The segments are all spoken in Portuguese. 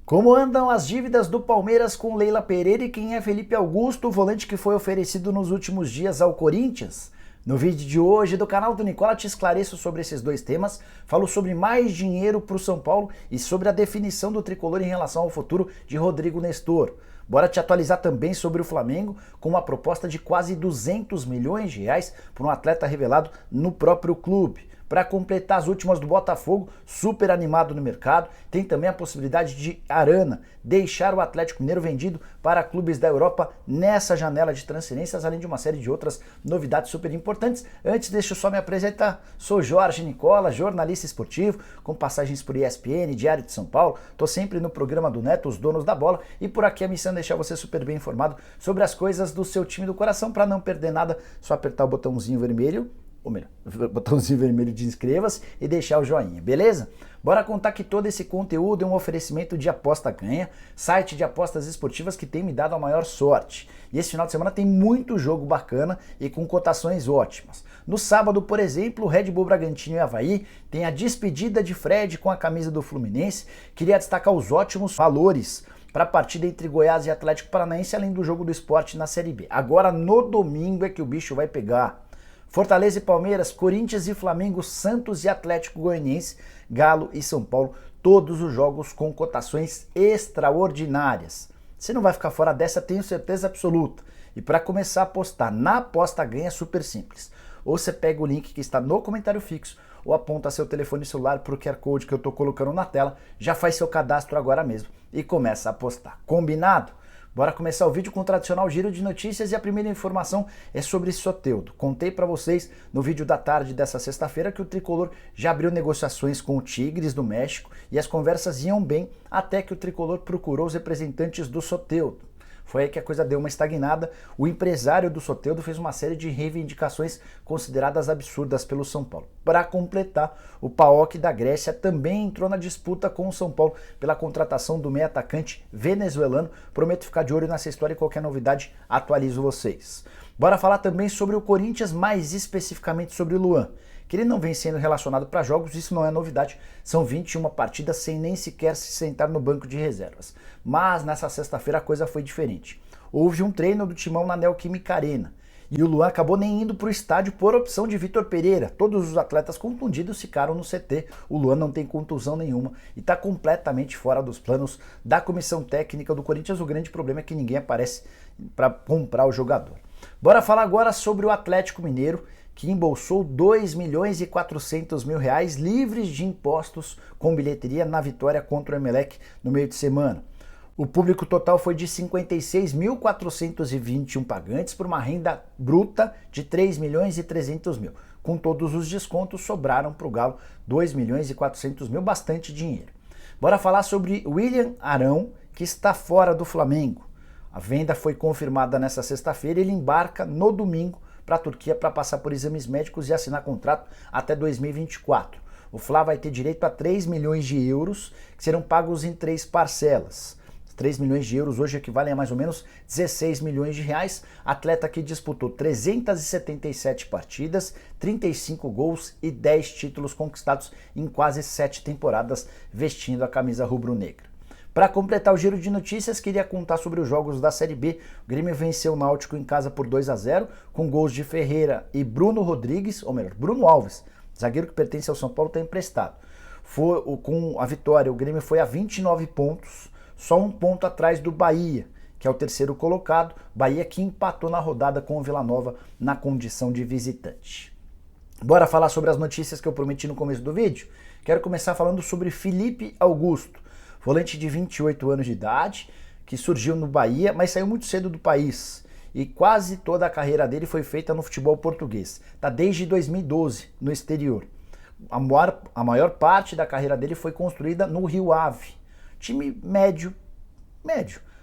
Como andam as dívidas do Palmeiras com Leila Pereira e quem é Felipe Augusto, o volante que foi oferecido nos últimos dias ao Corinthians? No vídeo de hoje do canal do Nicola te esclareço sobre esses dois temas, falo sobre mais dinheiro para o São Paulo e sobre a definição do tricolor em relação ao futuro de Rodrigo Nestor. Bora te atualizar também sobre o Flamengo com uma proposta de quase 200 milhões de reais por um atleta revelado no próprio clube. Para completar as últimas do Botafogo, super animado no mercado, tem também a possibilidade de Arana deixar o Atlético Mineiro vendido para clubes da Europa nessa janela de transferências, além de uma série de outras novidades super importantes. Antes, deixa eu só me apresentar. Sou Jorge Nicola, jornalista esportivo, com passagens por ESPN, Diário de São Paulo. Tô sempre no programa do Neto, Os Donos da Bola, e por aqui a missão é deixar você super bem informado sobre as coisas do seu time do coração. Para não perder nada, só apertar o botãozinho vermelho, ou melhor, botãozinho vermelho de inscreva-se e deixar o joinha, beleza? Bora contar que todo esse conteúdo é um oferecimento de Aposta Ganha, site de apostas esportivas que tem me dado a maior sorte. E esse final de semana tem muito jogo bacana e com cotações ótimas. No sábado, por exemplo, o Red Bull Bragantino e Avaí tem a despedida de Fred com a camisa do Fluminense. Queria destacar os ótimos valores para a partida entre Goiás e Atlético Paranaense, além do jogo do Sport na Série B. Agora, no domingo, é que o bicho vai pegar. Fortaleza e Palmeiras, Corinthians e Flamengo, Santos e Atlético Goianiense, Galo e São Paulo, todos os jogos com cotações extraordinárias. Você não vai ficar fora dessa, tenho certeza absoluta. E para começar a apostar na Aposta Ganha é super simples. Ou você pega o link que está no comentário fixo, ou aponta seu telefone celular para o QR Code que eu estou colocando na tela, já faz seu cadastro agora mesmo e começa a apostar. Combinado? Bora começar o vídeo com o tradicional giro de notícias e a primeira informação é sobre Soteldo. Contei para vocês no vídeo da tarde dessa sexta-feira que o Tricolor já abriu negociações com o Tigres do México e as conversas iam bem até que o Tricolor procurou os representantes do Soteldo. Foi aí que a coisa deu uma estagnada. O empresário do Soteldo fez uma série de reivindicações consideradas absurdas pelo São Paulo. Para completar, o PAOK da Grécia também entrou na disputa com o São Paulo pela contratação do meio atacante venezuelano. Prometo ficar de olho nessa história e qualquer novidade atualizo vocês. Bora falar também sobre o Corinthians, mais especificamente sobre o Luan. Que ele não vem sendo relacionado para jogos, isso não é novidade, são 21 partidas sem nem sequer se sentar no banco de reservas. Mas nessa sexta-feira a coisa foi diferente. Houve um treino do Timão na Neoquímica Arena, e o Luan acabou nem indo para o estádio por opção de Vitor Pereira. Todos os atletas contundidos ficaram no CT, o Luan não tem contusão nenhuma e está completamente fora dos planos da comissão técnica do Corinthians. O grande problema é que ninguém aparece para comprar o jogador. Bora falar agora sobre o Atlético Mineiro, que embolsou 2 milhões e 400 mil reais livres de impostos com bilheteria na vitória contra o Emelec no meio de semana. O público total foi de 56.421 pagantes por uma renda bruta de 3 milhões e 300 mil. Com todos os descontos, sobraram para o Galo 2 milhões e 400 mil, bastante dinheiro. Bora falar sobre William Arão, que está fora do Flamengo. A venda foi confirmada nesta sexta-feira e ele embarca no domingo para a Turquia para passar por exames médicos e assinar contrato até 2024. O Fla vai ter direito a 3 milhões de euros, que serão pagos em 3 parcelas. 3 milhões de euros hoje equivalem a mais ou menos 16 milhões de reais. Atleta que disputou 377 partidas, 35 gols e 10 títulos conquistados em quase 7 temporadas vestindo a camisa rubro-negra. Para completar o giro de notícias, queria contar sobre os jogos da Série B. O Grêmio venceu o Náutico em casa por 2-0, com gols de Ferreira e Bruno Rodrigues, ou melhor, Bruno Alves, zagueiro que pertence ao São Paulo, está emprestado. Com a vitória, o Grêmio foi a 29 pontos, só um ponto atrás do Bahia, que é o terceiro colocado. Bahia que empatou na rodada com o Vila Nova na condição de visitante. Bora falar sobre as notícias que eu prometi no começo do vídeo? Quero começar falando sobre Felipe Augusto. Volante de 28 anos de idade, que surgiu no Bahia, mas saiu muito cedo do país. E quase toda a carreira dele foi feita no futebol português. Está desde 2012 no exterior. A maior parte da carreira dele foi construída no Rio Ave. Time médio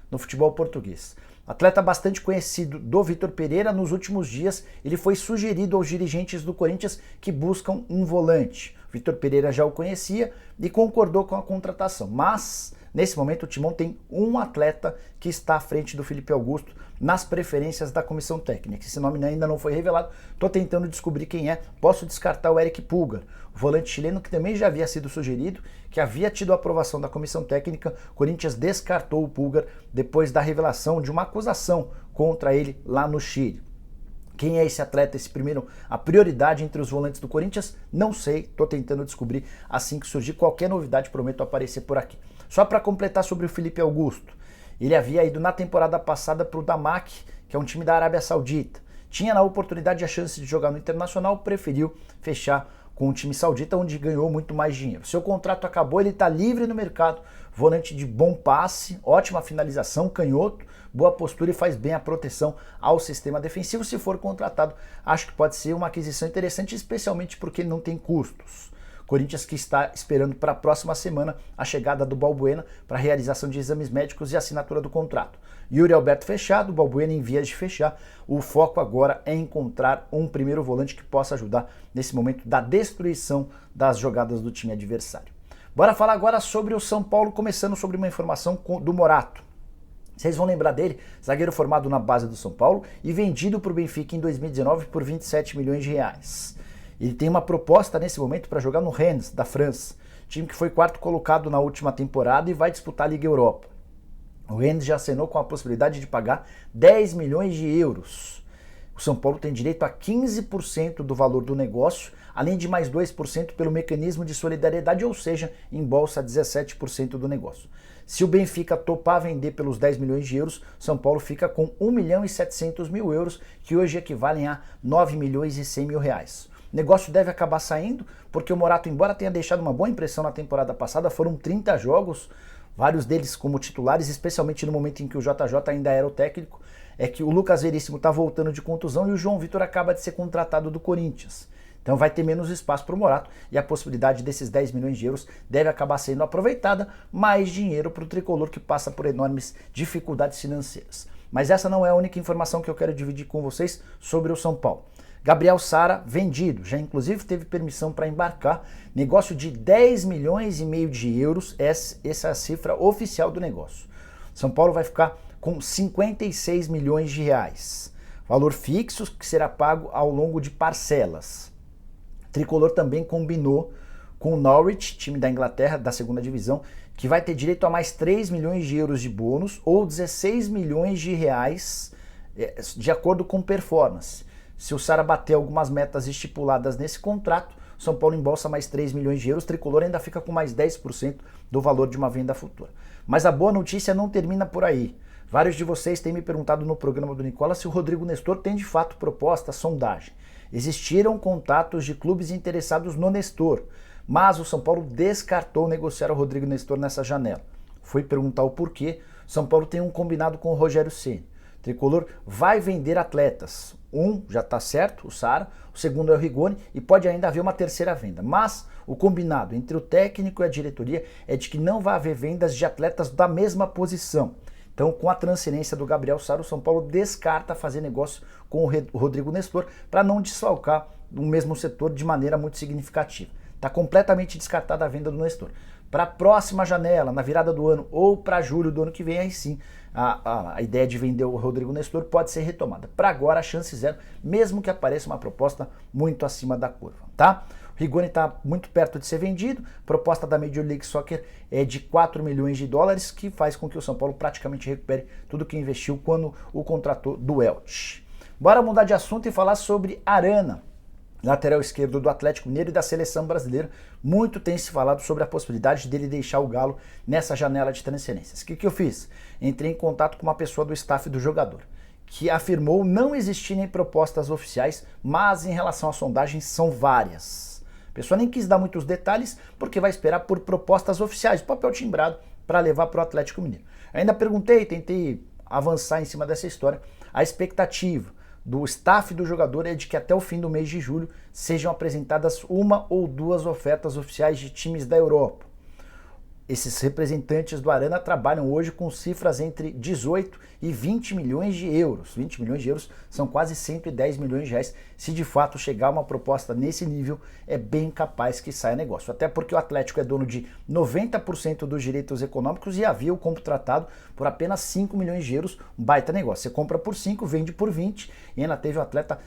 no futebol português. Atleta bastante conhecido do Vitor Pereira, nos últimos dias ele foi sugerido aos dirigentes do Corinthians que buscam um volante. Vitor Pereira já o conhecia e concordou com a contratação, mas Nesse momento o Timão tem um atleta que está à frente do Felipe Augusto nas preferências da comissão técnica. Esse nome ainda não foi revelado, estou tentando descobrir quem é. Posso descartar o Eric Pulgar, o volante chileno que também já havia sido sugerido, que havia tido a aprovação da comissão técnica. O Corinthians descartou o Pulgar depois da revelação de uma acusação contra ele lá no Chile. Quem é esse atleta, esse primeiro, a prioridade entre os volantes do Corinthians? Não sei, estou tentando descobrir. Assim que surgir qualquer novidade, prometo aparecer por aqui. Só para completar sobre o Felipe Augusto, ele havia ido na temporada passada para o Damak, que é um time da Arábia Saudita. Tinha na oportunidade a chance de jogar no Internacional, preferiu fechar com o time saudita, onde ganhou muito mais dinheiro. Seu contrato acabou, ele está livre no mercado, volante de bom passe, ótima finalização, canhoto, boa postura e faz bem a proteção ao sistema defensivo. Se for contratado, acho que pode ser uma aquisição interessante, especialmente porque não tem custos. Corinthians que está esperando para a próxima semana a chegada do Balbuena para a realização de exames médicos e assinatura do contrato. Yuri Alberto fechado, Balbuena em vias de fechar. O foco agora é encontrar um primeiro volante que possa ajudar nesse momento da destruição das jogadas do time adversário. Bora falar agora sobre o São Paulo, começando sobre uma informação do Morato. Vocês vão lembrar dele, zagueiro formado na base do São Paulo e vendido para o Benfica em 2019 por 27 milhões de reais. Ele tem uma proposta nesse momento para jogar no Rennes, da França, time que foi quarto colocado na última temporada e vai disputar a Liga Europa. O Rennes já acenou com a possibilidade de pagar 10 milhões de euros. O São Paulo tem direito a 15% do valor do negócio, além de mais 2% pelo mecanismo de solidariedade, ou seja, embolsa 17% do negócio. Se o Benfica topar vender pelos 10 milhões de euros, São Paulo fica com 1 milhão e 700 mil euros, que hoje equivalem a 9 milhões e 100 mil reais. O negócio deve acabar saindo, porque o Morato, embora tenha deixado uma boa impressão na temporada passada, foram 30 jogos, vários deles como titulares, especialmente no momento em que o JJ ainda era o técnico, é que o Lucas Veríssimo está voltando de contusão e o João Vitor acaba de ser contratado do Corinthians. Então vai ter menos espaço para o Morato e a possibilidade desses 10 milhões de euros deve acabar sendo aproveitada, mais dinheiro para o tricolor que passa por enormes dificuldades financeiras. Mas essa não é a única informação que eu quero dividir com vocês sobre o São Paulo. Gabriel Sara vendido, já inclusive teve permissão para embarcar, negócio de 10 milhões e meio de euros, essa é a cifra oficial do negócio. São Paulo vai ficar com 56 milhões de reais, valor fixo que será pago ao longo de parcelas. O tricolor também combinou com o Norwich, time da Inglaterra, da segunda divisão, que vai ter direito a mais 3 milhões de euros de bônus ou 16 milhões de reais de acordo com performance. Se o Sara bater algumas metas estipuladas nesse contrato, São Paulo embolsa mais 3 milhões de euros, o tricolor ainda fica com mais 10% do valor de uma venda futura. Mas a boa notícia não termina por aí. Vários de vocês têm me perguntado no programa do Nicola se o Rodrigo Nestor tem de fato proposta, sondagem. Existiram contatos de clubes interessados no Nestor, mas o São Paulo descartou negociar o Rodrigo Nestor nessa janela. Fui perguntar o porquê. São Paulo tem um combinado com o Rogério Ceni. O tricolor vai vender atletas. Um já está certo, o Sara, o segundo é o Rigoni e pode ainda haver uma terceira venda. Mas o combinado entre o técnico e a diretoria é de que não vai haver vendas de atletas da mesma posição. Então, com a transferência do Gabriel Sara, o São Paulo descarta fazer negócio com o Rodrigo Nestor para não desfalcar o mesmo setor de maneira muito significativa. Está completamente descartada a venda do Nestor. Para a próxima janela, na virada do ano ou para julho do ano que vem, aí sim, a ideia de vender o Rodrigo Nestor pode ser retomada. Para agora, a chance zero, mesmo que apareça uma proposta muito acima da curva, tá? O Rigoni está muito perto de ser vendido, a proposta da Major League Soccer é de 4 milhões de dólares, que faz com que o São Paulo praticamente recupere tudo que investiu quando o contratou do Elche. Bora mudar de assunto e falar sobre Arana, lateral esquerdo do Atlético Mineiro e da seleção brasileira. Muito tem se falado sobre a possibilidade dele deixar o Galo nessa janela de transferências. O que eu fiz? Entrei em contato com uma pessoa do staff do jogador, que afirmou não existirem propostas oficiais, mas em relação às sondagens são várias. A pessoa nem quis dar muitos detalhes, porque vai esperar por propostas oficiais, papel timbrado, para levar para o Atlético Mineiro. Ainda perguntei, tentei avançar em cima dessa história. A expectativa do staff do jogador é de que até o fim do mês de julho sejam apresentadas uma ou duas ofertas oficiais de times da Europa. Esses representantes do Arana trabalham hoje com cifras entre 18 e 20 milhões de euros. 20 milhões de euros são quase 110 milhões de reais. Se de fato chegar uma proposta nesse nível, é bem capaz que saia negócio. Até porque o Atlético é dono de 90% dos direitos econômicos e havia o contratado por apenas 5 milhões de euros. Um baita negócio. Você compra por 5, vende por 20 e ainda teve um atleta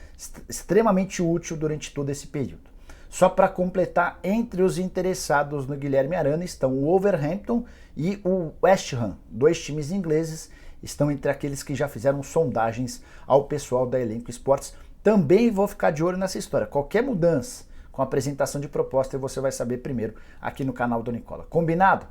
extremamente útil durante todo esse período. Só para completar, entre os interessados no Guilherme Arana estão o Wolverhampton e o West Ham. 2 times ingleses estão entre aqueles que já fizeram sondagens ao pessoal da Elenco Esportes. Também vou ficar de olho nessa história. Qualquer mudança com apresentação de proposta você vai saber primeiro aqui no canal do Nicola. Combinado?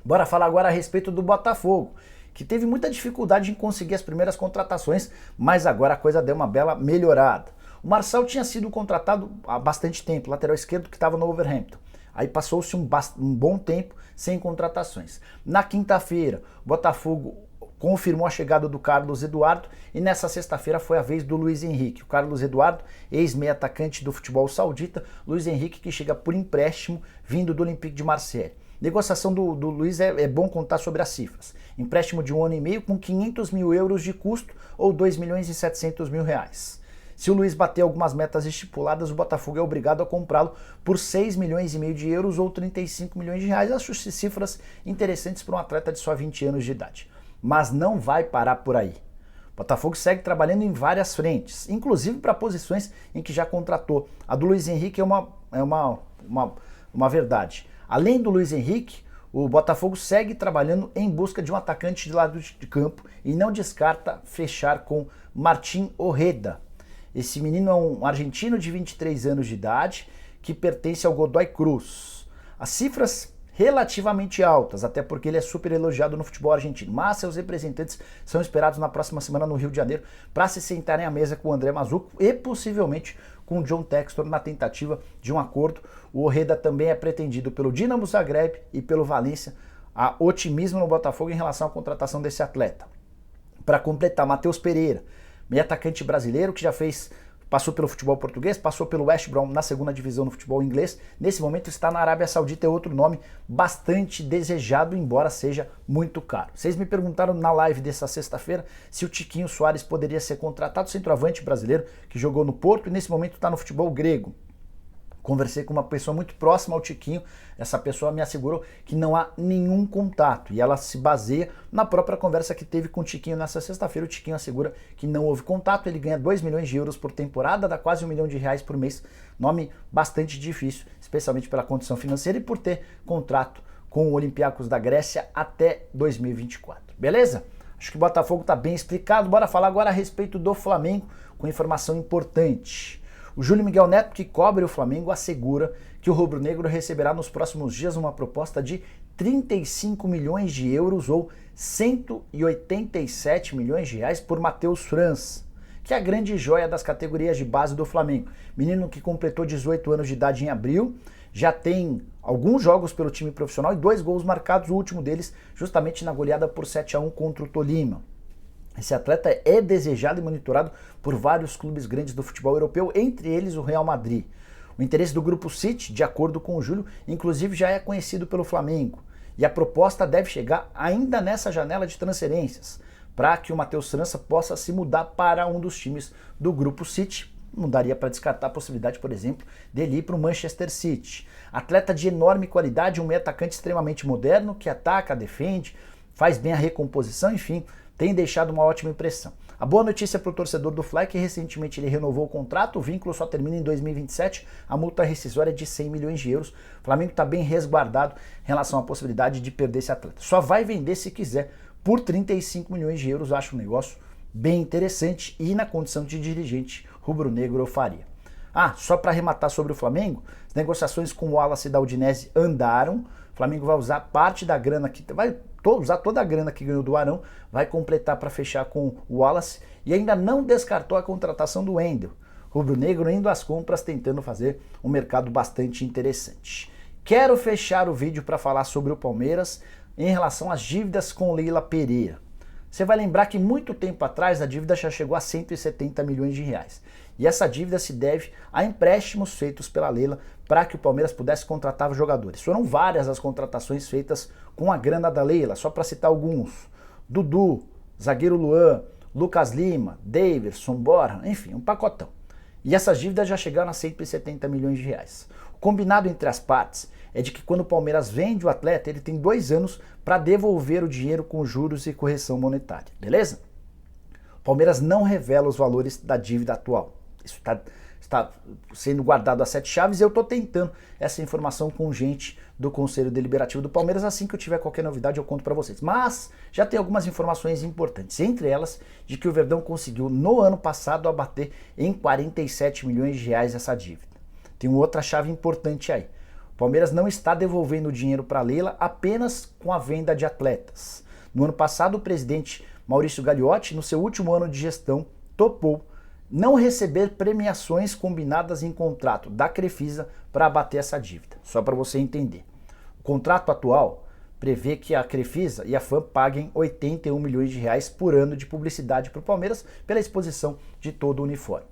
Bora falar agora a respeito do Botafogo, que teve muita dificuldade em conseguir as primeiras contratações, mas agora a coisa deu uma bela melhorada. O Marçal tinha sido contratado há bastante tempo, lateral esquerdo que estava no Wolverhampton. Aí passou-se um bom tempo sem contratações. Na quinta-feira, o Botafogo confirmou a chegada do Carlos Eduardo e nessa sexta-feira foi a vez do Luiz Henrique. O Carlos Eduardo, ex-meio atacante do futebol saudita, Luiz Henrique que chega por empréstimo vindo do Olympique de Marseille. Negociação do Luiz é bom contar sobre as cifras. Empréstimo de 1 ano e meio com 500 mil euros de custo ou 2 milhões e 700 mil reais. Se o Luiz bater algumas metas estipuladas, o Botafogo é obrigado a comprá-lo por 6 milhões e meio de euros ou 35 milhões de reais. Acho cifras interessantes para um atleta de só 20 anos de idade. Mas não vai parar por aí. O Botafogo segue trabalhando em várias frentes, inclusive para posições em que já contratou. A do Luiz Henrique é uma verdade. Além do Luiz Henrique, o Botafogo segue trabalhando em busca de um atacante de lado de campo e não descarta fechar com Martín Ojeda. Esse menino é um argentino de 23 anos de idade que pertence ao Godoy Cruz. As cifras relativamente altas, até porque ele é super elogiado no futebol argentino, mas seus representantes são esperados na próxima semana no Rio de Janeiro para se sentarem à mesa com o André Mazzucco e possivelmente com o John Textor na tentativa de um acordo. O Ojeda também é pretendido pelo Dinamo Zagreb e pelo Valência. Há otimismo no Botafogo em relação à contratação desse atleta. Para completar, Matheus Pereira, meio atacante brasileiro que passou pelo futebol português, passou pelo West Brom na segunda divisão no futebol inglês, nesse momento está na Arábia Saudita, é outro nome bastante desejado, embora seja muito caro. Vocês me perguntaram na live dessa sexta-feira se o Tiquinho Soares poderia ser contratado, centroavante brasileiro que jogou no Porto e nesse momento está no futebol grego. Conversei com uma pessoa muito próxima ao Tiquinho, essa pessoa me assegurou que não há nenhum contato e ela se baseia na própria conversa que teve com o Tiquinho nessa sexta-feira. O Tiquinho assegura que não houve contato, ele ganha 2 milhões de euros por temporada, dá quase 1 milhão de reais por mês, nome bastante difícil, especialmente pela condição financeira e por ter contrato com o Olympiacos da Grécia até 2024, beleza? Acho que o Botafogo está bem explicado, bora falar agora a respeito do Flamengo com informação importante. O Júlio Miguel Neto, que cobre o Flamengo, assegura que o rubro-negro receberá nos próximos dias uma proposta de 35 milhões de euros ou 187 milhões de reais por Matheus França, que é a grande joia das categorias de base do Flamengo. Menino que completou 18 anos de idade em abril, já tem alguns jogos pelo time profissional e 2 gols marcados, o último deles justamente na goleada por 7-1 contra o Tolima. Esse atleta é desejado e monitorado por vários clubes grandes do futebol europeu, entre eles o Real Madrid. O interesse do Grupo City, de acordo com o Júlio, inclusive já é conhecido pelo Flamengo. E a proposta deve chegar ainda nessa janela de transferências, para que o Matheus França possa se mudar para um dos times do Grupo City. Não daria para descartar a possibilidade, por exemplo, dele ir para o Manchester City. Atleta de enorme qualidade, um meio atacante extremamente moderno, que ataca, defende, faz bem a recomposição, enfim, tem deixado uma ótima impressão. A boa notícia para o torcedor do Fly é que recentemente ele renovou o contrato, o vínculo só termina em 2027, a multa rescisória é de 100 milhões de euros. O Flamengo está bem resguardado em relação à possibilidade de perder esse atleta. Só vai vender se quiser por 35 milhões de euros, acho um negócio bem interessante e na condição de dirigente rubro-negro eu faria. Só para arrematar sobre o Flamengo, as negociações com o Wallace da Udinese andaram, o Flamengo vai usar parte da grana que usar toda a grana que ganhou do Arão, vai completar para fechar com o Wallace e ainda não descartou a contratação do Wendel. Rubro-negro indo às compras, tentando fazer um mercado bastante interessante. Quero fechar o vídeo para falar sobre o Palmeiras em relação às dívidas com Leila Pereira. Você vai lembrar que muito tempo atrás a dívida já chegou a 170 milhões de reais. E essa dívida se deve a empréstimos feitos pela Leila para que o Palmeiras pudesse contratar jogadores. Foram várias as contratações feitas com a grana da Leila, só para citar alguns. Dudu, zagueiro Luan, Lucas Lima, Daverson, Borja, enfim, um pacotão. E essas dívidas já chegaram a 170 milhões de reais. O combinado entre as partes é de que quando o Palmeiras vende o atleta, ele tem 2 anos para devolver o dinheiro com juros e correção monetária, beleza? O Palmeiras não revela os valores da dívida atual. Isso está sendo guardado a 7 chaves e eu estou tentando essa informação com gente do Conselho Deliberativo do Palmeiras. Assim que eu tiver qualquer novidade eu conto para vocês. Mas já tem algumas informações importantes, entre elas de que o Verdão conseguiu no ano passado abater em 47 milhões de reais essa dívida. Tem uma outra chave importante aí. O Palmeiras não está devolvendo o dinheiro para a Leila apenas com a venda de atletas. No ano passado o presidente Maurício Gagliotti, no seu último ano de gestão, topou não receber premiações combinadas em contrato da Crefisa para abater essa dívida. Só para você entender. O contrato atual prevê que a Crefisa e a FAM paguem 81 milhões de reais por ano de publicidade para o Palmeiras pela exposição de todo o uniforme.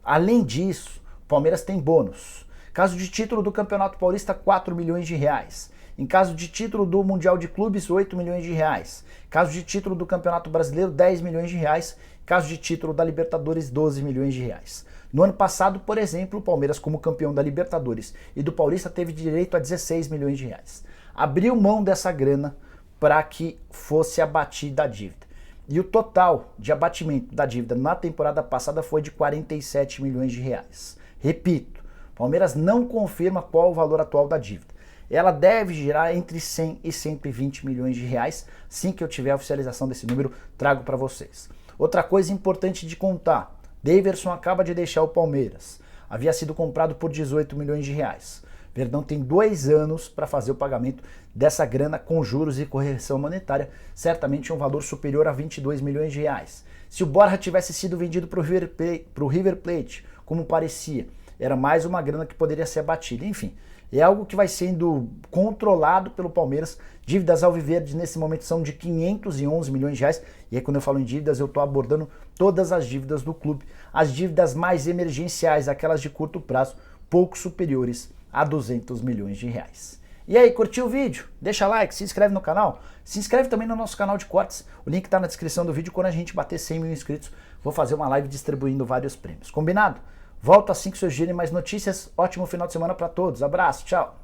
Além disso, o Palmeiras tem bônus. Caso de título do Campeonato Paulista, 4 milhões de reais. Em caso de título do Mundial de Clubes, 8 milhões de reais. Caso de título do Campeonato Brasileiro, 10 milhões de reais. Caso de título da Libertadores, 12 milhões de reais. No ano passado, por exemplo, o Palmeiras, como campeão da Libertadores e do Paulista, teve direito a 16 milhões de reais. Abriu mão dessa grana para que fosse abatida a dívida. E o total de abatimento da dívida na temporada passada foi de 47 milhões de reais. Repito, o Palmeiras não confirma qual o valor atual da dívida. Ela deve girar entre 100 e 120 milhões de reais. Assim que eu tiver a oficialização desse número, trago para vocês. Outra coisa importante de contar, Daverson acaba de deixar o Palmeiras. Havia sido comprado por 18 milhões de reais. Verdão tem 2 anos para fazer o pagamento dessa grana com juros e correção monetária, certamente um valor superior a 22 milhões de reais. Se o Borja tivesse sido vendido para o River Plate, como parecia, era mais uma grana que poderia ser abatida. Enfim, é algo que vai sendo controlado pelo Palmeiras. Dívidas alviverdes nesse momento são de 511 milhões de reais. E aí quando eu falo em dívidas, eu estou abordando todas as dívidas do clube. As dívidas mais emergenciais, aquelas de curto prazo, pouco superiores a 200 milhões de reais. E aí, curtiu o vídeo? Deixa like, se inscreve no canal. Se inscreve também no nosso canal de cortes. O link está na descrição do vídeo. Quando a gente bater 100 mil inscritos, vou fazer uma live distribuindo vários prêmios. Combinado? Volto assim que surgirem mais notícias. Ótimo final de semana para todos. Abraço, tchau.